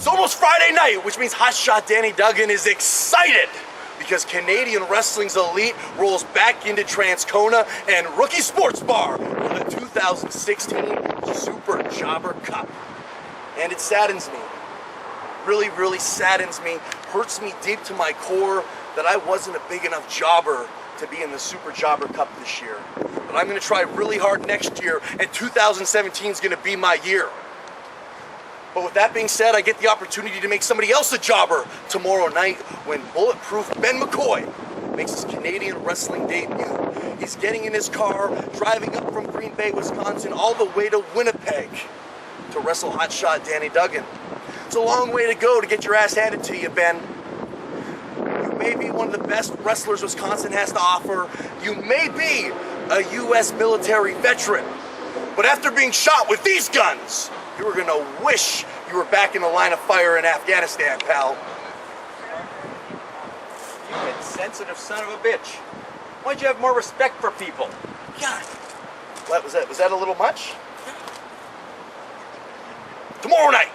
It's almost Friday night, which means Hotshot Danny Duggan is excited because Canadian Wrestling's Elite rolls back into Transcona and Rookie Sports Bar for the 2016 Super Jobber Cup. And it saddens me, really, really saddens me, hurts me deep to my core that I wasn't a big enough jobber to be in the Super Jobber Cup this year. But I'm gonna try really hard next year, and 2017 is gonna be my year. But with that being said, I get the opportunity to make somebody else a jobber tomorrow night when Bulletproof Ben McCoy makes his Canadian wrestling debut. He's getting in his car, driving up from Green Bay, Wisconsin, all the way to Winnipeg to wrestle Hotshot Danny Duggan. It's a long way to go to get your ass handed to you, Ben. You may be one of the best wrestlers Wisconsin has to offer. You may be a U.S. military veteran. But after being shot with these guns, you were gonna wish you were back in the line of fire in Afghanistan, pal. You insensitive son of a bitch. Why'd you have more respect for people? God. What was that? Was that a little much? Tomorrow night,